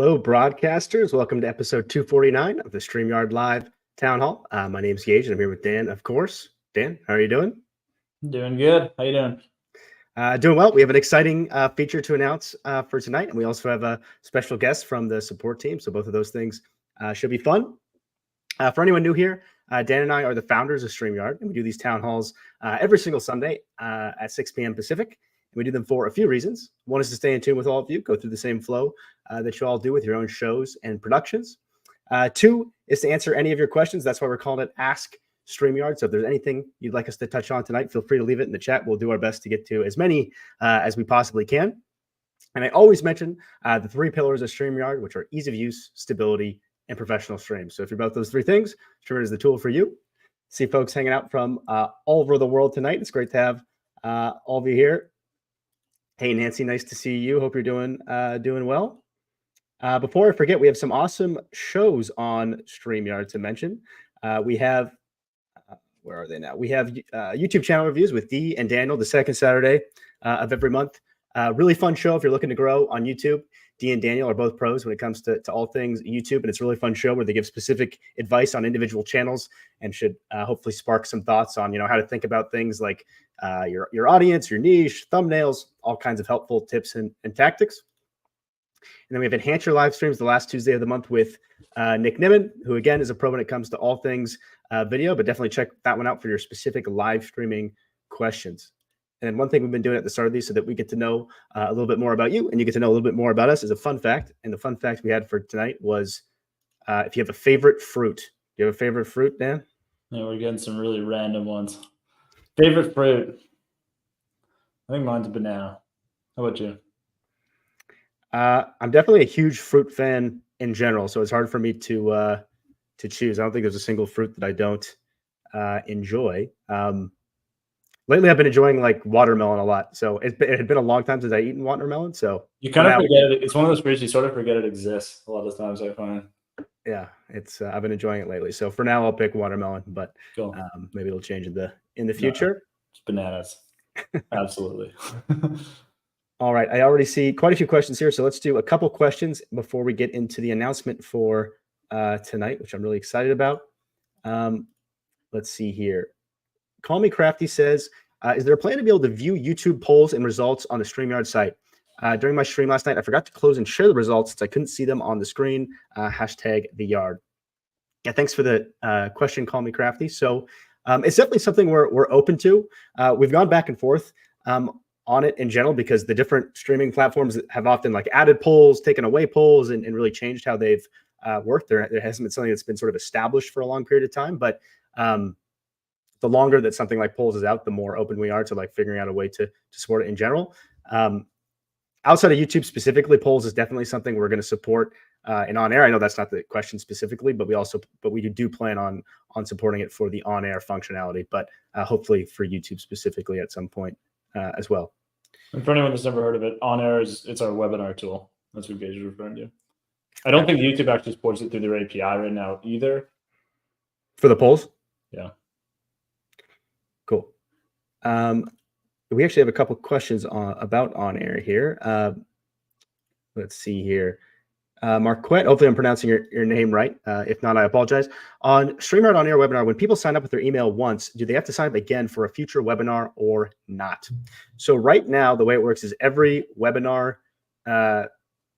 Hello, broadcasters. Welcome to episode 249 of the StreamYard Live Town Hall. My name is Geige, and I'm here with Dan, of course. Dan, how are you doing? Doing good. How you doing? Doing well. We have an exciting feature to announce for tonight, and we also have a special guest from the support team. So both of those things should be fun. For anyone new here, Dan and I are the founders of StreamYard, and we do these town halls every single Sunday at 6 p.m. Pacific. We do them for a few reasons. One is to stay in tune with all of you, go through the same flow that you all do with your own shows and productions. Two is to answer any of your questions. That's why we're calling it Ask StreamYard. So if there's anything you'd like us to touch on tonight, feel free to leave it in the chat. We'll do our best to get to as many as we possibly can. And I always mention the three pillars of StreamYard, which are ease of use, stability, and professional streams. So if you're about those three things, StreamYard is the tool for you. See folks hanging out from all over the world tonight. It's great to have all of you here. Hey, Nancy, nice to see you. Hope you're doing well. Before I forget, we have some awesome shows on StreamYard to mention. We have, where are they now? We have YouTube channel reviews with Dee and Daniel the second Saturday of every month. Really fun show if you're looking to grow on YouTube. Dee and Daniel are both pros when it comes to all things YouTube, and it's a really fun show where they give specific advice on individual channels and should hopefully spark some thoughts on how to think about things like your audience, your niche, thumbnails, all kinds of helpful tips and tactics. And then we have Enhance Your Live Streams the last Tuesday of the month with Nick Nimmin, who again is a pro when it comes to all things video, but definitely check that one out for your specific live streaming questions. And then one thing we've been doing at the start of these so that we get to know a little bit more about you and you get to know a little bit more about us is a fun fact. And the fun fact we had for tonight was if you have a favorite fruit. Do you have a favorite fruit, Dan? Yeah, we're getting some really random ones. Favorite fruit? I think mine's a banana. How about you? I'm definitely a huge fruit fan in general, so it's hard for me to choose. I don't think there's a single fruit that I don't enjoy. Lately, I've been enjoying like watermelon a lot. So it had been a long time since I eaten watermelon. So you kind of forget it. It's one of those fruits you sort of forget it exists a lot of times, I find. Yeah, it's I've been enjoying it lately. So for now, I'll pick watermelon, but cool. Maybe it'll change in the future. No, it's bananas. Absolutely. All right. I already see quite a few questions here. So let's do a couple questions before we get into the announcement for tonight, which I'm really excited about. Let's see here. Call Me Crafty says, is there a plan to be able to view YouTube polls and results on the StreamYard site? During my stream last night, I forgot to close and share the results since I couldn't see them on the screen. Hashtag the yard. Yeah, thanks for the question, Call Me Crafty. So it's definitely something we're open to. We've gone back and forth on it in general because the different streaming platforms have often like added polls, taken away polls, and really changed how they've worked. There hasn't been something that's been sort of established for a long period of time, but the longer that something like polls is out, the more open we are to like figuring out a way to support it in general. Outside of YouTube specifically, polls is definitely something we're going to support in On Air. I know that's not the question specifically, but we do plan on supporting it for the On Air functionality, but hopefully for YouTube specifically at some point as well. And for anyone that's never heard of it, On Air it's our webinar tool. That's what Gage is referring to. I don't think YouTube actually supports it through their API right now either. For the polls? Yeah. Cool. We actually have a couple questions about On Air here. Let's see here. Marquette, hopefully I'm pronouncing your name right. If not, I apologize. On StreamYard On Air webinar, when people sign up with their email once, do they have to sign up again for a future webinar or not? So right now, the way it works is every webinar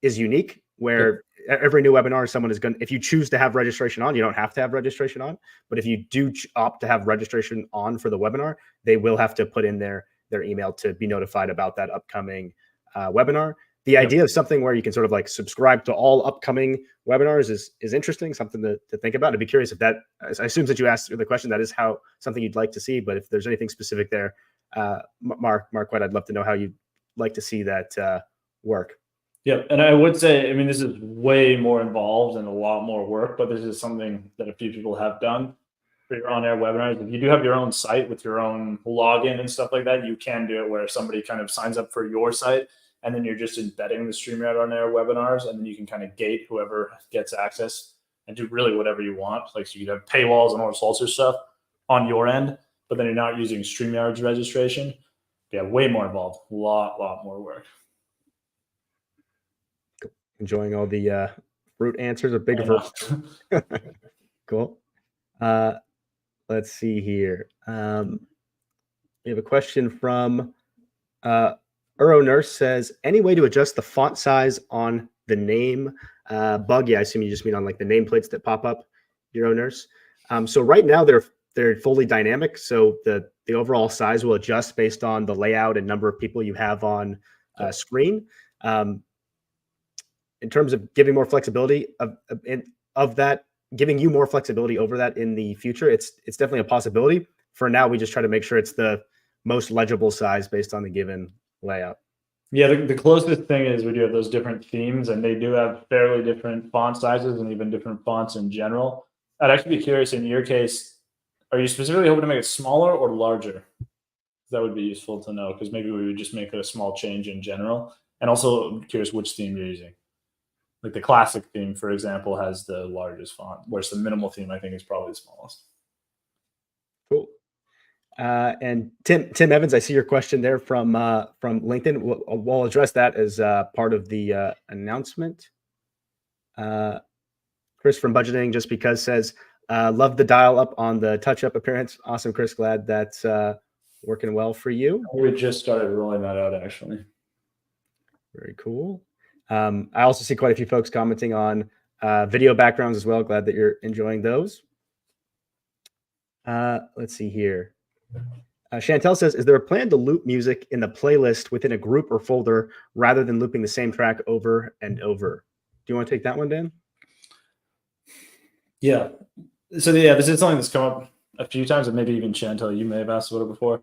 is unique, where every new webinar, someone is going to, if you choose to have registration on, you don't have to have registration on. But if you do opt to have registration on for the webinar, they will have to put in their email to be notified about that upcoming webinar. The idea of something where you can sort of like subscribe to all upcoming webinars is interesting, something to think about. I'd be curious if that, I assume that you asked the question, that is something you'd like to see, but if there's anything specific there, Marquette, I'd love to know how you'd like to see that work. Yeah, and I would say, I mean, this is way more involved and a lot more work, but this is something that a few people have done for your on-air webinars. If you do have your own site with your own login and stuff like that, you can do it where somebody kind of signs up for your site, and then you're just embedding the StreamYard On Air webinars, and then you can kind of gate whoever gets access and do really whatever you want. Like, so you could have paywalls and all sorts of stuff on your end, but then you're not using StreamYard's registration. Yeah, way more involved, a lot more work. Enjoying all the fruit answers. A big Cool. Let's see here. We have a question from Uro Nurse says, any way to adjust the font size on the name bug? Yeah, I assume you just mean on like the nameplates that pop up, Uro Nurse. So right now they're fully dynamic. So the overall size will adjust based on the layout and number of people you have on screen. In terms of giving more flexibility of that, giving you more flexibility over that in the future, it's definitely a possibility. For now, we just try to make sure it's the most legible size based on the given layout. Yeah, the closest thing is we do have those different themes, and they do have fairly different font sizes and even different fonts in general. I'd actually be curious, in your case, are you specifically hoping to make it smaller or larger? That would be useful to know, because maybe we would just make a small change in general. And also, I'm curious which theme you're using. Like the classic theme, for example, has the largest font, whereas the minimal theme, I think, is probably the smallest. Cool. And Tim Evans, I see your question there from LinkedIn. We'll address that as part of the announcement. Chris from Budgeting Just Because says, love the dial up on the touch up appearance. Awesome, Chris. Glad that's working well for you. We just started rolling that out, actually. Very cool. I also see quite a few folks commenting on video backgrounds as well. Glad that you're enjoying those. Let's see here. Chantel says, is there a plan to loop music in the playlist within a group or folder rather than looping the same track over and over? Do you want to take that one, Dan? Yeah. So yeah, this is something that's come up a few times, and maybe even Chantel, you may have asked about it before.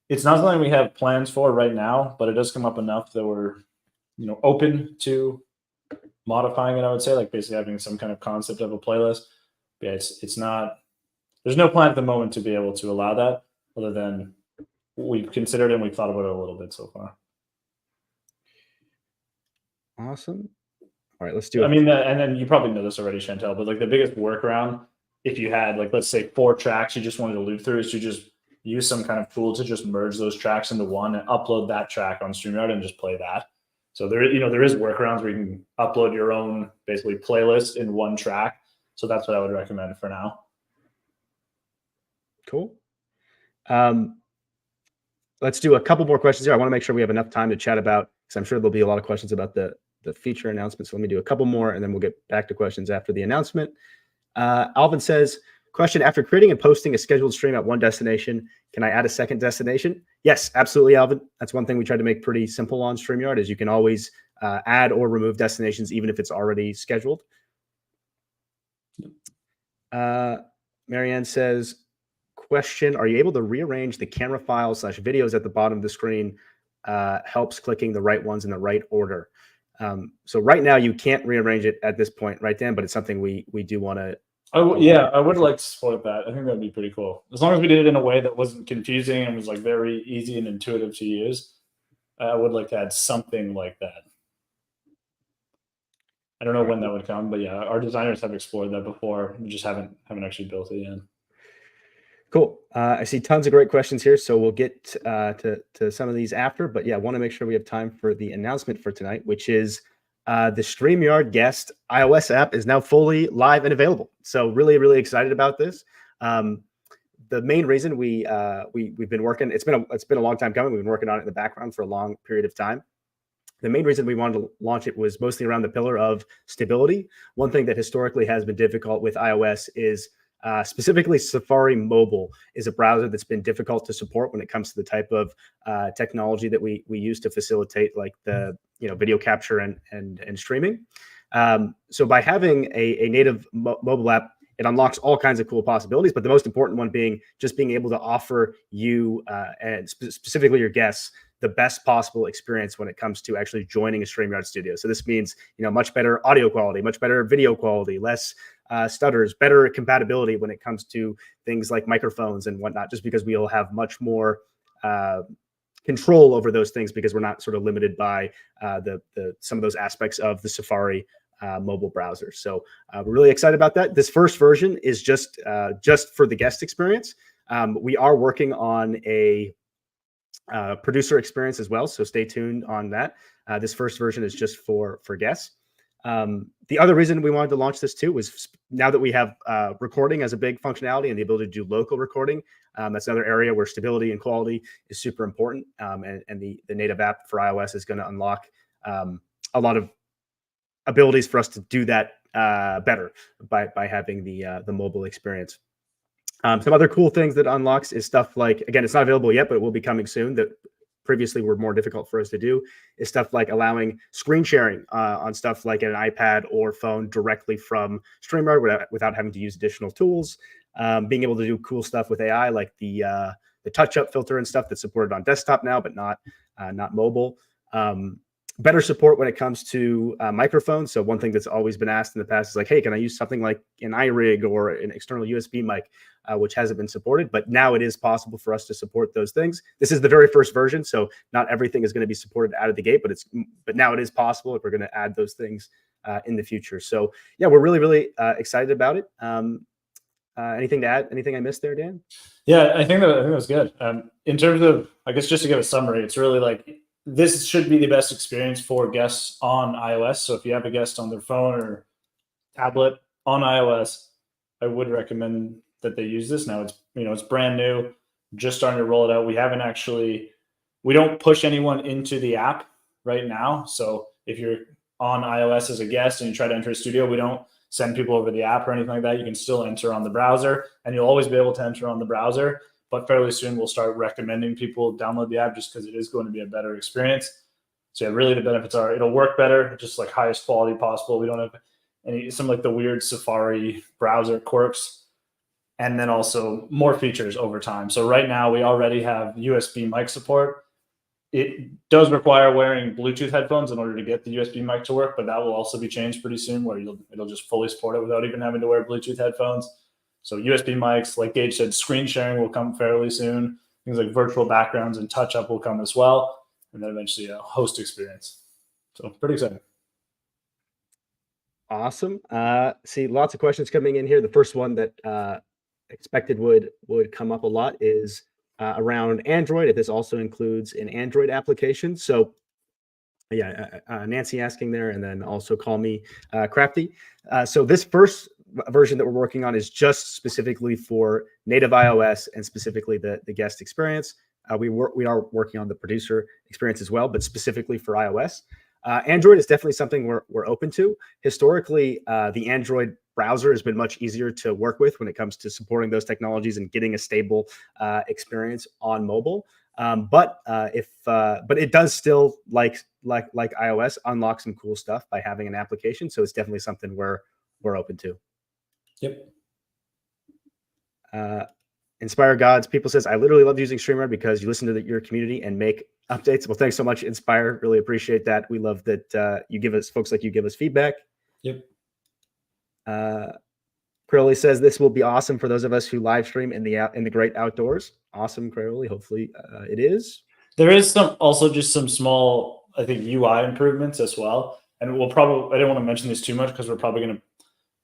It's not something we have plans for right now, but it does come up enough that we're, open to modifying it. I would say, like basically having some kind of concept of a playlist. But yeah, it's not. There's no plan at the moment to be able to allow that, other than we've considered it and we've thought about it a little bit so far. Awesome. All right, let's do it. I mean, and then you probably know this already, Chantel, but like the biggest workaround, if you had like, let's say 4 tracks you just wanted to loop through, is to just use some kind of tool to just merge those tracks into one and upload that track on StreamYard and just play that. So there is workarounds where you can upload your own basically playlist in one track. So that's what I would recommend for now. Cool. Let's do a couple more questions here. I want to make sure we have enough time to chat about, because I'm sure there'll be a lot of questions about the feature announcement. So let me do a couple more and then we'll get back to questions after the announcement. Alvin says, question, after creating and posting a scheduled stream at one destination, can I add a second destination? Yes, absolutely, Alvin. That's one thing we tried to make pretty simple on StreamYard, is you can always add or remove destinations, even if it's already scheduled. Marianne says, question, are you able to rearrange the camera files / videos at the bottom of the screen? Helps clicking the right ones in the right order. So right now you can't rearrange it at this point, right, Dan? But it's something we do want to. Yeah, I would like to support that. I think that'd be pretty cool. As long as we did it in a way that wasn't confusing and was like very easy and intuitive to use, I would like to add something like that. I don't know when that would come, but yeah, our designers have explored that before. We just haven't actually built it yet. Cool. I see tons of great questions here, so we'll get to some of these after. But yeah, I want to make sure we have time for the announcement for tonight, which is the StreamYard Guest iOS app is now fully live and available. So really, really excited about this. The main reason we've been working, it's been a long time coming. We've been working on it in the background for a long period of time. The main reason we wanted to launch it was mostly around the pillar of stability. One thing that historically has been difficult with iOS is specifically Safari Mobile is a browser that's been difficult to support when it comes to the type of technology that we use to facilitate like the video capture and streaming. So by having a native mobile app, it unlocks all kinds of cool possibilities, but the most important one being just being able to offer you and specifically your guests the best possible experience when it comes to actually joining a StreamYard studio. So this means, much better audio quality, much better video quality, less stutters, better compatibility when it comes to things like microphones and whatnot, just because we'll have much more control over those things because we're not sort of limited by some of those aspects of the Safari mobile browser. So we're really excited about that. This first version is just for the guest experience. We are working on a producer experience as well, so stay tuned on that. This first version is just for guests. The other reason we wanted to launch this too was now that we have recording as a big functionality and the ability to do local recording. That's another area where stability and quality is super important. And the native app for iOS is going to unlock a lot of abilities for us to do that better by having the mobile experience. Some other cool things that unlocks is stuff like, again, it's not available yet, but it will be coming soon, that previously were more difficult for us to do, is stuff like allowing screen sharing on stuff like an iPad or phone directly from StreamYard without having to use additional tools. Being able to do cool stuff with AI, like the touch-up filter and stuff that's supported on desktop now, but not mobile. Better support when it comes to microphones. So one thing that's always been asked in the past is like, hey, can I use something like an iRig or an external USB mic, which hasn't been supported, but now it is possible for us to support those things. This is the very first version, so not everything is going to be supported out of the gate, but now it is possible if we're going to add those things in the future. So yeah, we're really excited about it. Anything to add? Anything I missed there, Dan? Yeah, I think that was good. In terms of, I guess, just to give a summary, it's really like, this should be the best experience for guests on iOS. So if you have a guest on their phone or tablet on iOS, I would recommend that they use this. Now it's brand new, just starting to roll it out. We don't push anyone into the app right now. So if you're on iOS as a guest and you try to enter a studio, we don't send people over the app or anything like that. You can still enter on the browser, and you'll always be able to enter on the browser. But fairly soon, we'll start recommending people download the app just because it is going to be a better experience. So yeah, really the benefits are it'll work better, just like highest quality possible. We don't have some like the weird Safari browser quirks, and then also more features over time. So right now we already have USB mic support. It does require wearing Bluetooth headphones in order to get the USB mic to work, but that will also be changed pretty soon, where it'll just fully support it without even having to wear Bluetooth headphones. So USB mics, like Geige said, screen sharing will come fairly soon. Things like virtual backgrounds and touch-up will come as well. And then eventually a host experience. So pretty exciting. Awesome. See, lots of questions coming in here. The first one that expected would come up a lot is around Android, if this also includes an Android application. So yeah, Nancy asking there, and then also call me Crafty. So this first version that we're working on is just specifically for native iOS and specifically the guest experience. We are working on the producer experience as well, but specifically for iOS. Android is definitely something we're open to. Historically, the Android browser has been much easier to work with when it comes to supporting those technologies and getting a stable experience on mobile. But it does still, like iOS, unlock some cool stuff by having an application. So it's definitely something we're open to. Yep. Inspire Gods people says, I literally love using StreamYard because you listen to your community and make updates. Well, thanks so much, Inspire. Really appreciate that. We love that you give us feedback. Yep. Crowley says this will be awesome for those of us who live stream in the great outdoors. Awesome, Crowley. Hopefully it is. There is just some small, I think, UI improvements as well. And I didn't want to mention this too much because we're probably going to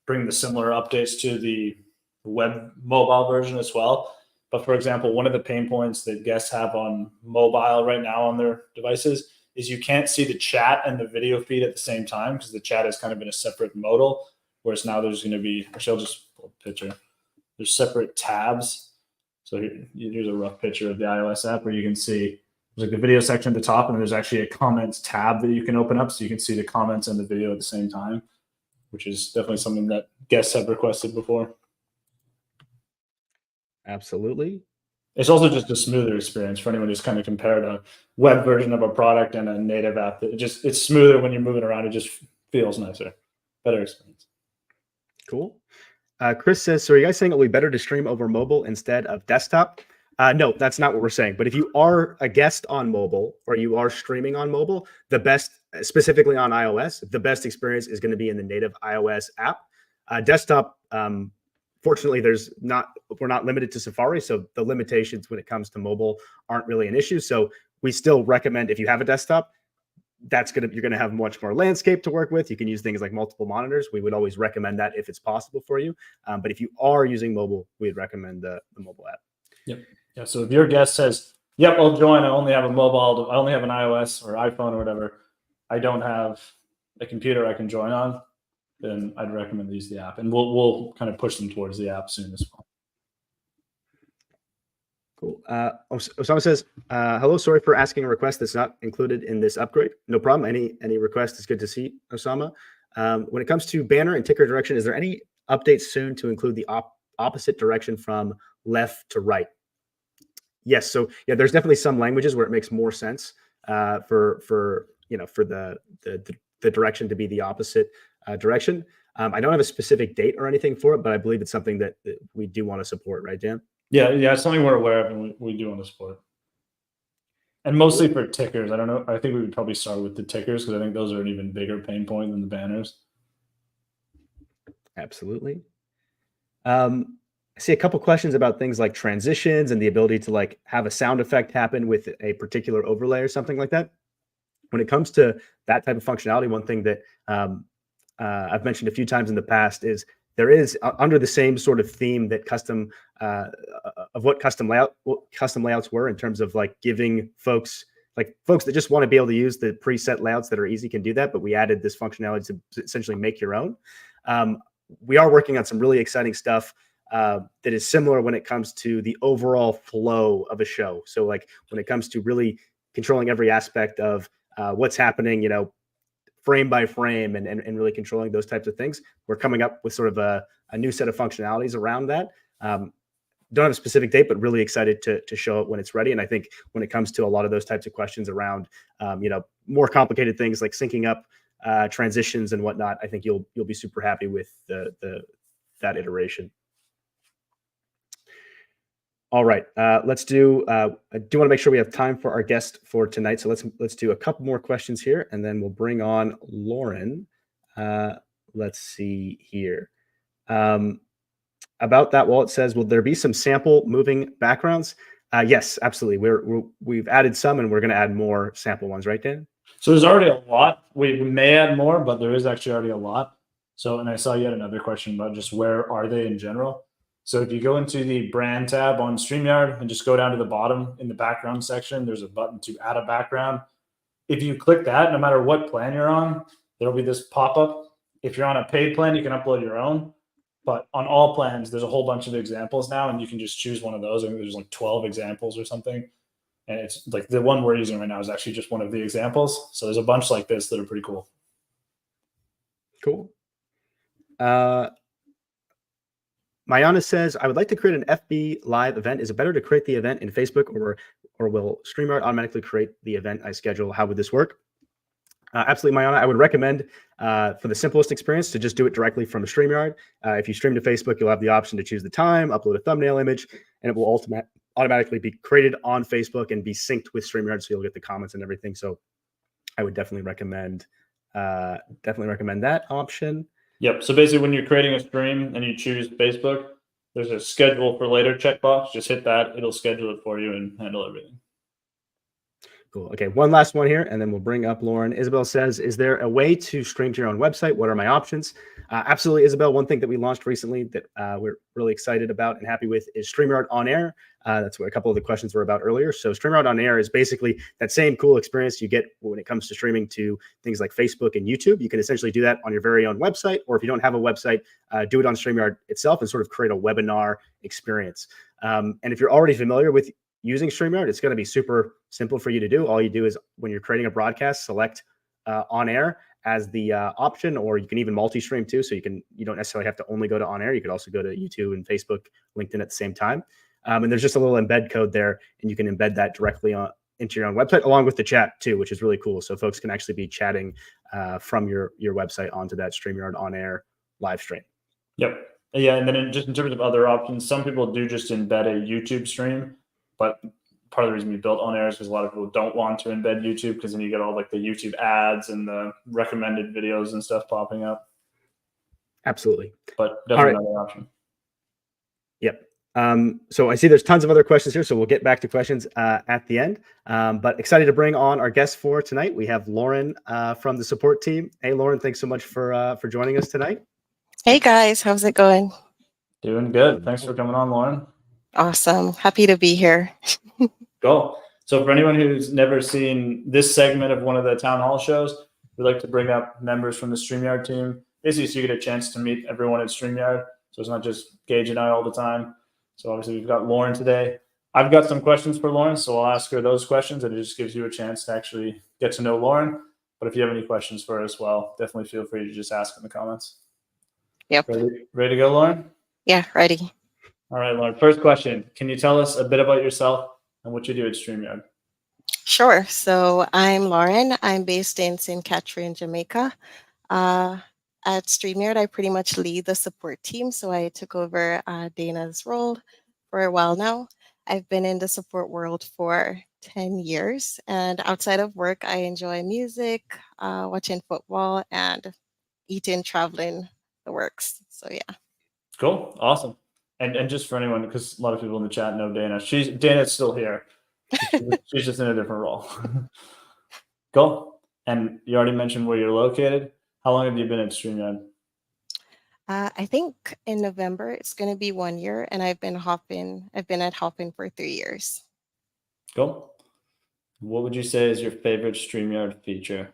bring the similar updates to the web mobile version as well. But for example, one of the pain points that guests have on mobile right now on their devices is you can't see the chat and the video feed at the same time because the chat is kind of in a separate modal. Whereas now there's going to be, actually I'll just pull a picture. There's separate tabs. So here's a rough picture of the iOS app where you can see there's like a video section at the top, and there's actually a comments tab that you can open up so you can see the comments and the video at the same time, which is definitely something that guests have requested before. Absolutely. It's also just a smoother experience for anyone who's kind of compared a web version of a product and a native app. It's smoother when you're moving around. It just feels nicer, better experience. Cool. Chris says, so are you guys saying it will be better to stream over mobile instead of desktop? No, that's not what we're saying. But if you are a guest on mobile or you are streaming on mobile, the best, specifically on iOS, the best experience is going to be in the native iOS app. Desktop, fortunately, we're not limited to Safari, so the limitations when it comes to mobile aren't really an issue. So we still recommend, if you have a desktop, you're going to have much more landscape to work with. You can use things like multiple monitors. We would always recommend that if it's possible for you. But if you are using mobile, we'd recommend the mobile app. Yep. Yeah. So if your guest says, "Yep, I'll join. I only have a mobile. I only have an iOS or iPhone or whatever. I don't have a computer I can join on, then I'd recommend they use the app, and we'll kind of push them towards the app soon as well. Cool. Osama says, hello, sorry for asking a request that's not included in this upgrade. No problem. Any request is good to see, Osama. When it comes to banner and ticker direction, is there any updates soon to include the opposite direction from left to right? Yes. So yeah, there's definitely some languages where it makes more sense for the direction to be the opposite direction. I don't have a specific date or anything for it, but I believe it's something that we do want to support, right, Dan? Yeah, it's something we're aware of, and we do want to support. And mostly for tickers. I don't know. I think we would probably start with the tickers because I think those are an even bigger pain point than the banners. Absolutely. I see a couple questions about things like transitions and the ability to like have a sound effect happen with a particular overlay or something like that. When it comes to that type of functionality, one thing that I've mentioned a few times in the past is there is under the same sort of theme that custom layouts were in terms of like giving folks that just want to be able to use the preset layouts that are easy can do that. But we added this functionality to essentially make your own. We are working on some really exciting stuff that is similar when it comes to the overall flow of a show. So like when it comes to really controlling every aspect of what's happening, frame by frame and really controlling those types of things. We're coming up with sort of a new set of functionalities around that. Don't have a specific date, but really excited to show it when it's ready. And I think when it comes to a lot of those types of questions around, more complicated things like syncing up transitions and whatnot, I think you'll be super happy with that iteration. All right, let's do. I do want to make sure we have time for our guest for tonight. So let's do a couple more questions here, and then we'll bring on Lauren. Let's see here. About that wall, it says, will there be some sample moving backgrounds? Yes, absolutely. We've added some, and we're going to add more sample ones, right, Dan? So there's already a lot. We may add more, but there is actually already a lot. So, and I saw you had another question about just where are they in general. So if you go into the brand tab on StreamYard and just go down to the bottom in the background section, there's a button to add a background. If you click that, no matter what plan you're on, there'll be this pop-up. If you're on a paid plan, you can upload your own. But on all plans, there's a whole bunch of examples now, and you can just choose one of those. I think there's like 12 examples or something. And it's like the one we're using right now is actually just one of the examples. So there's a bunch like this that are pretty cool. Cool. Mayana says, I would like to create an FB live event. Is it better to create the event in Facebook or will StreamYard automatically create the event I schedule? How would this work? Absolutely, Mayana. I would recommend for the simplest experience to just do it directly from StreamYard. If you stream to Facebook, you'll have the option to choose the time, upload a thumbnail image, and it will automatically be created on Facebook and be synced with StreamYard, so you'll get the comments and everything. So I would definitely recommend that option. Yep. So basically, when you're creating a stream and you choose Facebook, there's a schedule for later checkbox. Just hit that. It'll schedule it for you and handle everything. Cool. Okay, one last one here, and then we'll bring up Lauren. Isabel says, is there a way to stream to your own website? What are my options? Absolutely, Isabel. One thing that we launched recently that we're really excited about and happy with is StreamYard On Air. That's what a couple of the questions were about earlier. So StreamYard On Air is basically that same cool experience you get when it comes to streaming to things like Facebook and YouTube. You can essentially do that on your very own website, or if you don't have a website, do it on StreamYard itself and sort of create a webinar experience. And if you're already familiar with using StreamYard, it's going to be super simple for you to do. All you do is when you're creating a broadcast, select On Air as the option, or you can even multi-stream too. So you don't necessarily have to only go to On Air. You could also go to YouTube and Facebook, LinkedIn at the same time. And there's just a little embed code there, and you can embed that directly into your own website, along with the chat too, which is really cool. So folks can actually be chatting from your website onto that StreamYard On Air live stream. Yep. Yeah, and then just in terms of other options, some people do just embed a YouTube stream. But part of the reason we built On Air is because a lot of people don't want to embed YouTube, because then you get all like the YouTube ads and the recommended videos and stuff popping up. Absolutely. But definitely another option. Yep. So I see there's tons of other questions here, so we'll get back to questions at the end. But excited to bring on our guest for tonight. We have Lauren from the support team. Hey, Lauren, thanks so much for joining us tonight. Hey guys, how's it going? Doing good. Thanks for coming on, Lauren. Awesome. Happy to be here. Cool. So for anyone who's never seen this segment of one of the town hall shows, we like to bring up members from the StreamYard team, basically so you get a chance to meet everyone at StreamYard. So it's not just Geige and I all the time. So obviously we've got Lauren today. I've got some questions for Lauren, so I'll ask her those questions, and it just gives you a chance to actually get to know Lauren. But if you have any questions for her as well, definitely feel free to just ask in the comments. Yep. Ready to go, Lauren? Yeah, ready. All right, Lauren. First question. Can you tell us a bit about yourself and what you do at StreamYard? Sure. So I'm Lauren. I'm based in St. Catherine, Jamaica. At StreamYard, I pretty much lead the support team. So I took over Dana's role for a while now. I've been in the support world for 10 years. And outside of work, I enjoy music, watching football, and eating, traveling, the works. So yeah. Cool. Awesome. And just for anyone, because a lot of people in the chat know Dana. Dana's still here. She's just in a different role. Cool. And you already mentioned where you're located. How long have you been at StreamYard? I think in November it's going to be 1 year, and I've been at Hopin for 3 years. Cool. What would you say is your favorite StreamYard feature?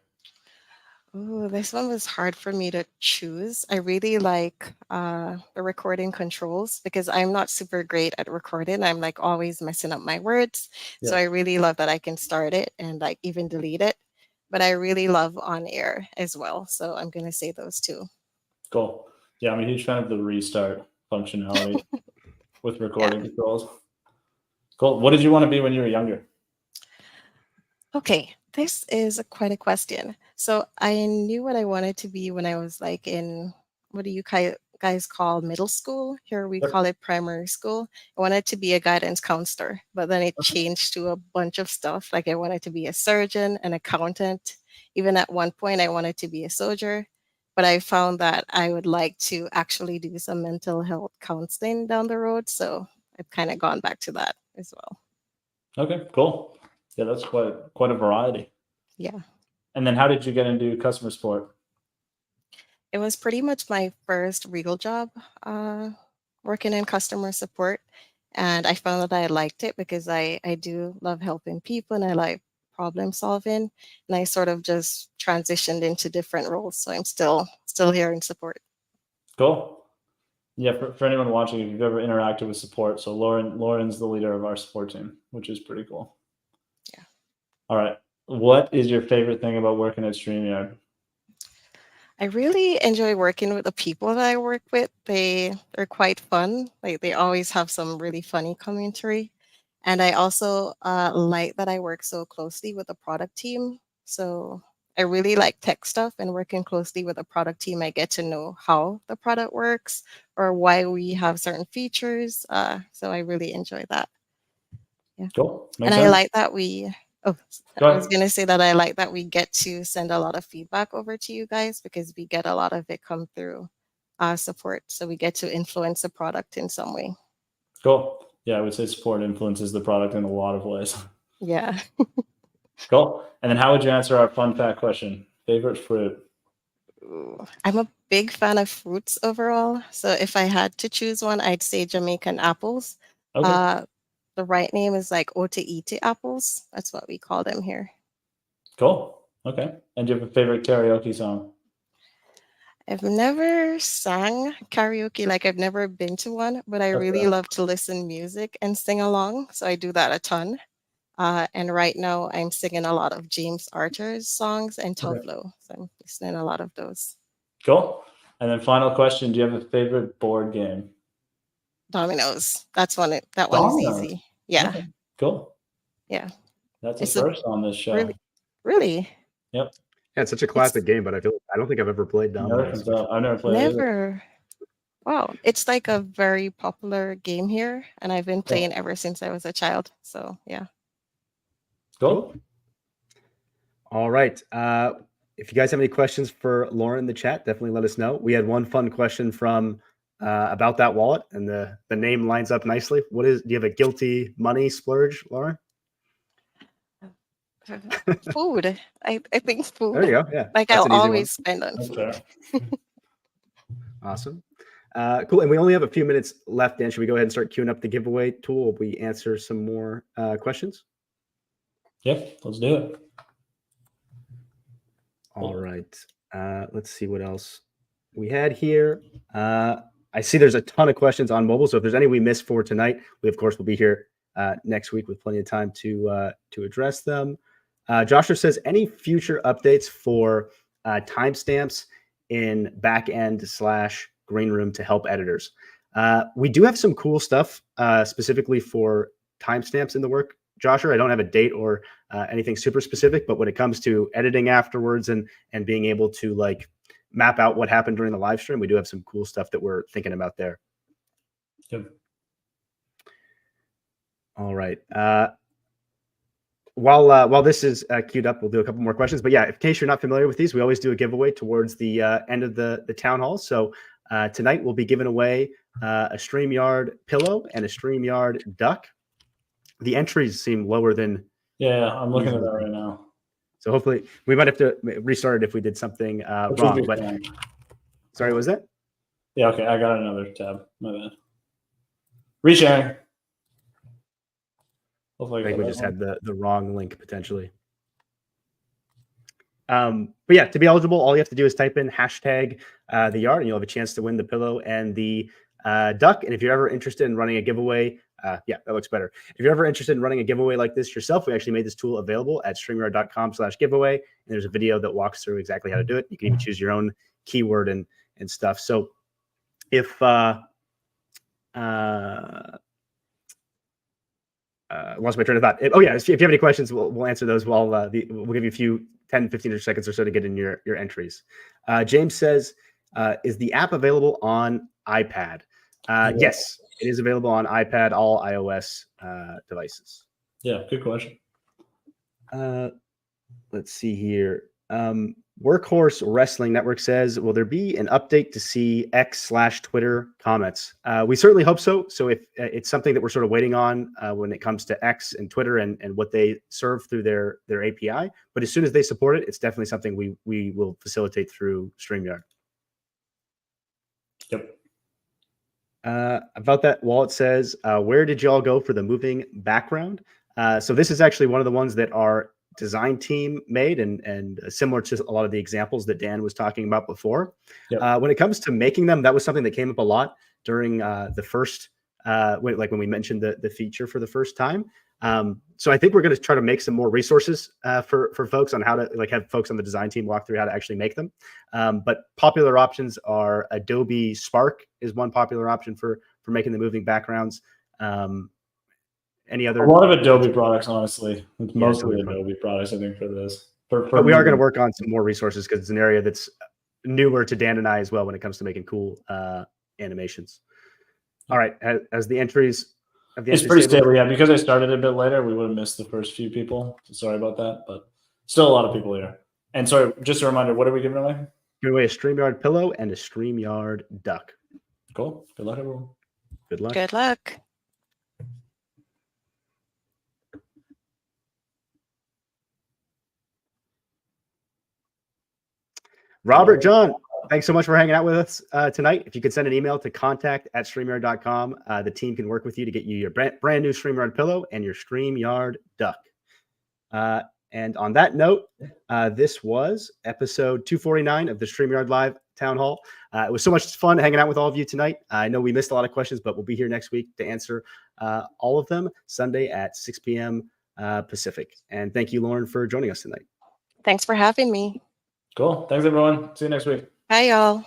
Oh, this one was hard for me to choose. I really like the recording controls because I'm not super great at recording. I'm like always messing up my words. So I really love that I can start it and like even delete it. But I really love OnAir as well. So I'm going to say those two. Cool. Yeah, I'm a huge fan of the restart functionality with recording controls. Cool. What did you want to be when you were younger? Okay, this is quite a question. So I knew what I wanted to be when I was like in, what do you guys call middle school? Here we call it primary school. I wanted to be a guidance counselor, but then it changed to a bunch of stuff. Like I wanted to be a surgeon, an accountant. Even at one point, I wanted to be a soldier. But I found that I would like to actually do some mental health counseling down the road. So I've kind of gone back to that as well. Okay, cool. Yeah, that's quite a variety. Yeah. And then how did you get into customer support? It was pretty much my first real job working in customer support. And I found that I liked it because I do love helping people and I like problem solving. And I sort of just transitioned into different roles. So I'm still here in support. Cool. Yeah, for anyone watching, if you've ever interacted with support, so Lauren's the leader of our support team, which is pretty cool. Yeah. All right. What is your favorite thing about working at StreamYard? I really enjoy working with the people that I work with. They're quite fun. Like they always have some really funny commentary. And I also like that I work so closely with the product team. So I really like tech stuff, and working closely with the product team, I get to know how the product works or why we have certain features. So I really enjoy that. Yeah. Cool. And I like that I was going to say that I like that we get to send a lot of feedback over to you guys because we get a lot of it come through support. So we get to influence the product in some way. Cool. Yeah, I would say support influences the product in a lot of ways. Yeah. Cool. And then how would you answer our fun fact question? Favorite fruit? Ooh, I'm a big fan of fruits overall. So if I had to choose one, I'd say Jamaican apples. Okay. The right name is like Otaiti apples. That's what we call them here. Cool. Okay. And do you have a favorite karaoke song? I've never sang karaoke, like I've never been to one, but I really love to listen music and sing along. So I do that a ton. And right now I'm singing a lot of James Arthur's songs and Tuflo. So I'm listening a lot of those. Cool. And then final question, do you have a favorite board game? Dominoes. That one is easy. Yeah. Okay. Cool. Yeah. That's a first on this show. Really? Yep. Yeah, it's such a classic game, but I don't think I've ever played dominoes. I've never played it. Never. Wow. It's like a very popular game here, and I've been playing ever since I was a child. So yeah. Cool. All right. If you guys have any questions for Lauren in the chat, definitely let us know. We had one fun question from about that wallet, and the name lines up nicely. Do you have a guilty money splurge, Lauren? Food. I think food. There you go. Yeah. Like I'll always spend on food. Awesome. Cool. And we only have a few minutes left, Dan. Should we go ahead and start queuing up the giveaway tool? We answer some more questions. Yep. Let's do it. All right. Let's see what else we had here. I see there's a ton of questions on mobile. So if there's any we missed for tonight, we of course will be here next week with plenty of time to address them. Joshua says, any future updates for timestamps in backend / green room to help editors? We do have some cool stuff specifically for timestamps in the work, Joshua. I don't have a date or anything super specific, but when it comes to editing afterwards and being able to like map out what happened during the live stream, we do have some cool stuff that we're thinking about there. Yep. All right. While this is queued up, we'll do a couple more questions. But yeah, in case you're not familiar with these, we always do a giveaway towards the end of the town hall. So tonight we'll be giving away a StreamYard pillow and a StreamYard duck. The entries seem lower than. Yeah, I'm looking at that right now. So hopefully we might have to restart it if we did something wrong. But sorry, what was that? Yeah, okay, I got another tab. My bad. Resharing. I think we just had the wrong link potentially. But yeah, to be eligible, all you have to do is type in hashtag the yard, and you'll have a chance to win the pillow and the duck. And if you're ever interested in running a giveaway, yeah, that looks better. If you're ever interested in running a giveaway like this yourself, we actually made this tool available at StreamYard.com/giveaway. And there's a video that walks through exactly how to do it. You can even choose your own keyword and stuff. So if lost my train of thought. Oh yeah, if you have any questions, we'll answer those while we'll give you a few 10, 15 seconds or so to get in your entries. James says, is the app available on iPad? Yes, it is available on iPad, all iOS devices. Yeah, good question. Let's see here. Workhorse Wrestling Network says, will there be an update to see X/Twitter comments? We certainly hope so. So if it's something that we're sort of waiting on when it comes to X and Twitter and what they serve through their API. But as soon as they support it, it's definitely something we will facilitate through StreamYard. Yep. About that, Wallet says, where did y'all go for the moving background? So this is actually one of the ones that our design team made and similar to a lot of the examples that Dan was talking about before. Yep. When it comes to making them, that was something that came up a lot during the first, when we mentioned the feature for the first time. So I think we're going to try to make some more resources for folks on how to have folks on the design team walk through how to actually make them. But popular options are Adobe Spark is one popular option for making the moving backgrounds. Any other? A lot of Adobe products, honestly. It's mostly Adobe products, I think, for this. But we are going to work on some more resources because it's an area that's newer to Dan and I as well when it comes to making cool animations. All right, as the entries. It's pretty stable, yeah. Because I started a bit later, we would have missed the first few people. So sorry about that, but still a lot of people here. And sorry, just a reminder, what are we giving away? Giving away a StreamYard pillow and a StreamYard duck. Cool. Good luck, everyone. Good luck. Good luck. Robert John, thanks so much for hanging out with us tonight. If you could send an email to contact@StreamYard.com, the team can work with you to get you your brand new StreamYard pillow and your StreamYard duck. And on that note, this was episode 249 of the StreamYard Live Town Hall. It was so much fun hanging out with all of you tonight. I know we missed a lot of questions, but we'll be here next week to answer all of them, Sunday at 6 p.m. Pacific. And thank you, Lauren, for joining us tonight. Thanks for having me. Cool. Thanks, everyone. See you next week. Bye, y'all.